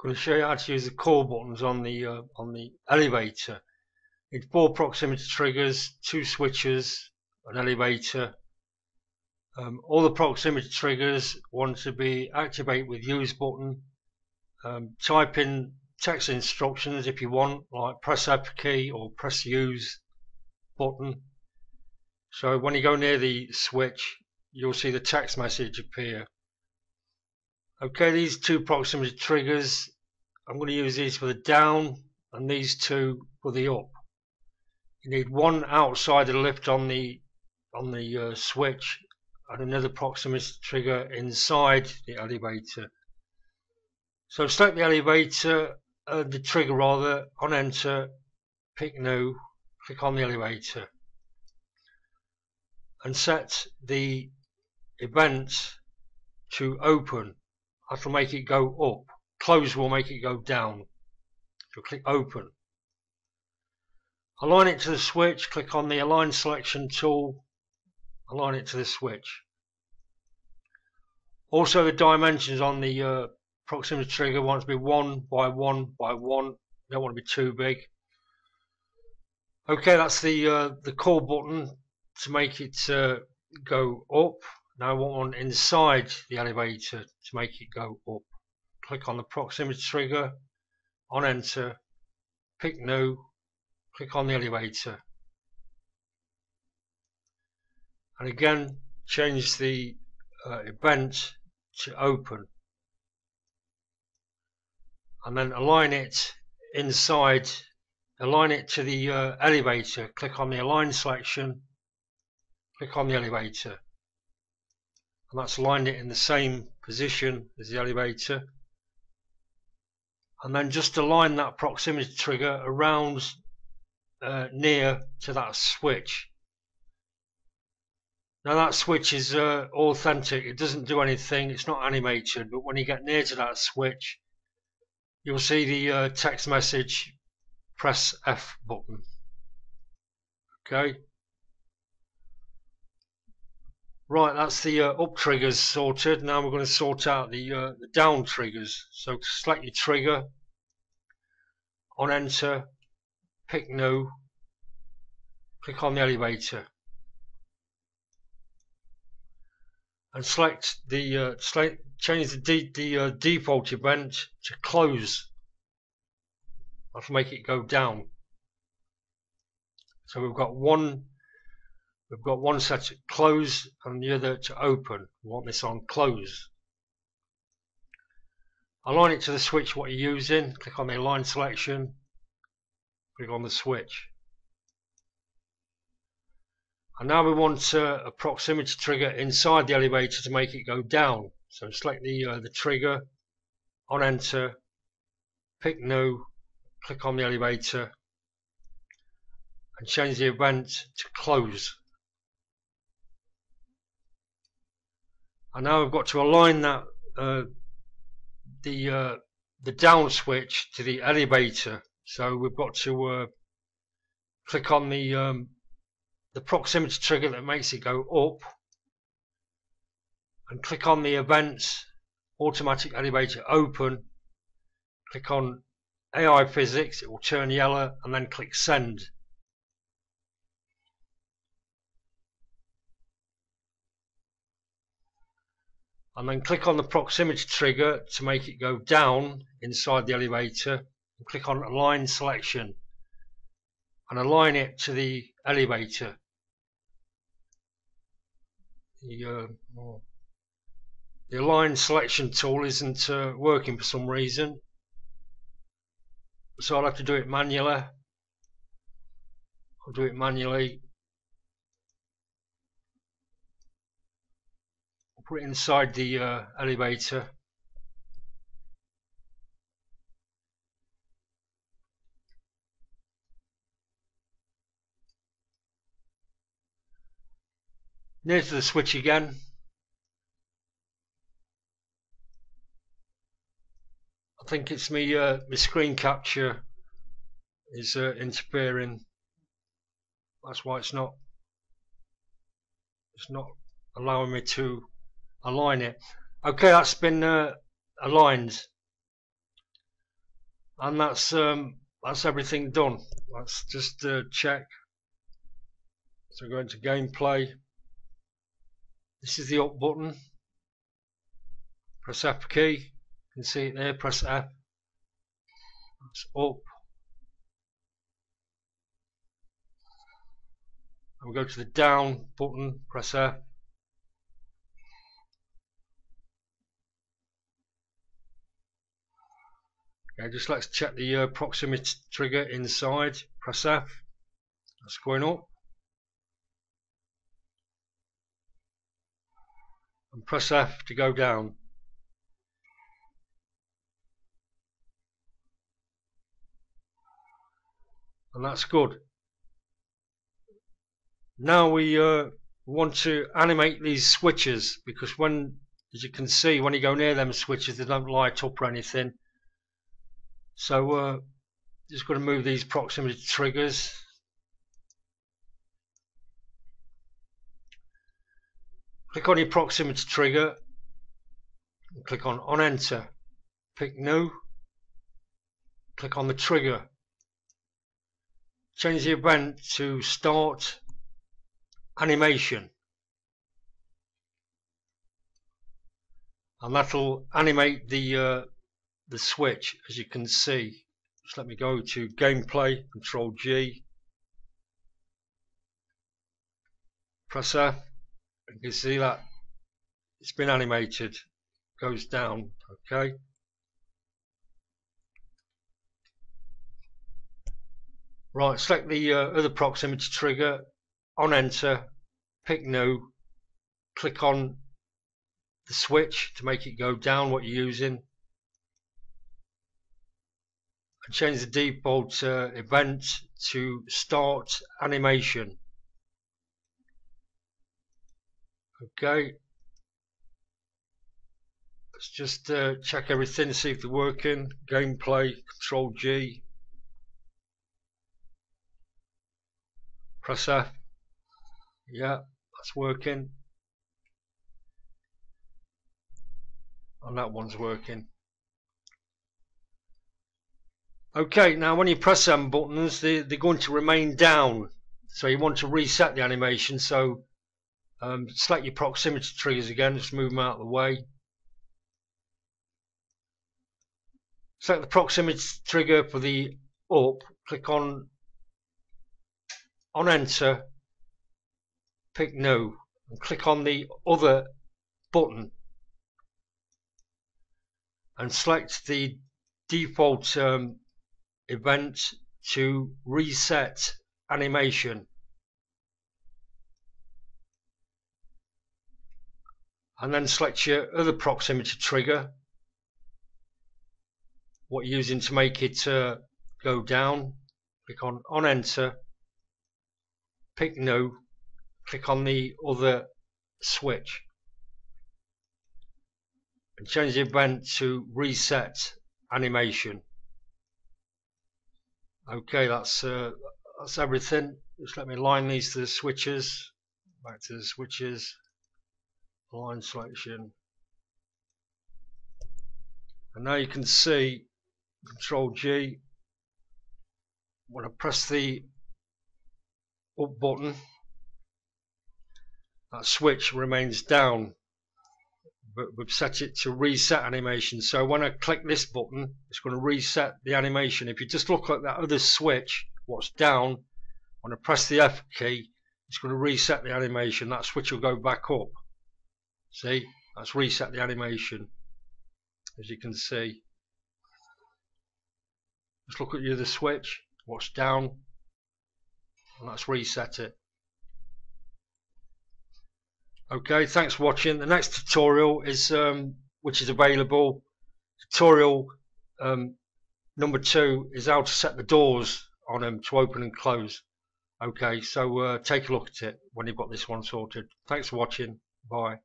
going to show you how to use the call buttons on the elevator. It's 4 proximity triggers, 2 switches, an elevator. All the proximity triggers want to be activated with use button. Type in text instructions if you want, like press F key or press use button. So when you go near the switch, you'll see the text message appear. Okay, these 2 proximity triggers, I'm going to use these for the down and these 2 for the up. You need one outside the lift on the switch and another proximity trigger inside the elevator. So select the elevator, the trigger rather, on enter, pick new, click on the elevator and set the event to open. That will make it go up. Close will make it go down. So click open. Align it to the switch, click on the align selection tool, align it to the switch. Also the dimensions on the proximity trigger want to be 1 by 1 by 1. Don't want to be too big. Okay, that's the call button to make it go up. Now I want one inside the elevator to make it go up. Click on the proximity trigger, on enter, pick new, click on the elevator. And again, change the event to open. And then align it inside, align it to the elevator. Click on the align selection, click on the elevator. And that's aligned it in the same position as the elevator. And then just align that proximity trigger around near to that switch. Now that switch is authentic, it doesn't do anything, it's not animated, but when you get near to that switch, you'll see the text message, press F button. Okay. Right, that's the up triggers sorted. Now we're going to sort out the down triggers. So select your trigger, on enter, pick new, click on the elevator, and select the change the default event to close. That'll make it go down. So we've got one set to close and the other to open. We want this on close. Align it to the switch what you're using. Click on the align selection. Click on the switch. And now we want a proximity trigger inside the elevator to make it go down. So select the trigger, on enter, pick new, click on the elevator, and change the event to close. And now we've got to align that the down switch to the elevator. So we've got to click on the proximity trigger that makes it go up, and click on the event automatic elevator open. Click on AI physics, it will turn yellow, and then click send. And then click on the proximity trigger to make it go down inside the elevator, and click on align selection and align it to the elevator. The align selection tool isn't working for some reason, so I'll have to do it manually. I'll do it manually. I'll put it inside the elevator. Near to the switch again. I think it's me my screen capture is interfering. That's why it's not allowing me to align it. Okay, that's been aligned. And that's everything done. Let's just check. So go into gameplay. This is the up button. Press F key. You can see it there. Press F. That's up. And we go to the down button. Press F. Okay, just let's check the proximity trigger inside. Press F. That's going up. And press F to go down. And that's good. Now we want to animate these switches, because when, as you can see, when you go near them switches, they don't light up or anything. So just going to move these proximity triggers. Click on your proximity trigger and click on enter. Pick new. Click on the trigger. Change the event to start animation, and that'll animate the switch, as you can see. Just let me go to gameplay, Control G, press F. You can see that it's been animated, goes down. Okay, right, select the other proximity trigger, on enter, pick new, click on the switch to make it go down, what you're using, and change the default event to start animation. Okay, let's just check everything, see if they're working. Gameplay, Control G, press F. Yeah, that's working, and that one's working. Okay, now when you press them buttons, they're going to remain down, so you want to reset the animation. So select your proximity triggers again, just move them out of the way. Select the proximity trigger for the up, click on enter, pick new, and click on the other button and select the default event to reset animation, and then select your other proximity trigger, what you're using to make it go down. Click on enter, pick new, click on the other switch and change the event to reset animation. Okay, that's everything. Just let me line these to the switches. Back to the switches, line selection, and now you can see, Control G, when I press the up button, that switch remains down, but we've set it to reset animation. So when I click this button, it's going to reset the animation. If you just look at that other switch, what's down, when I press the F key, it's going to reset the animation. That switch will go back up. See, that's reset the animation, as you can see. Just look at the other switch, what's down, and that's reset it. Okay, thanks for watching. The next tutorial is which is available, tutorial number 2 is how to set the doors on them to open and close. Okay, so take a look at it when you've got this one sorted. Thanks for watching. Bye.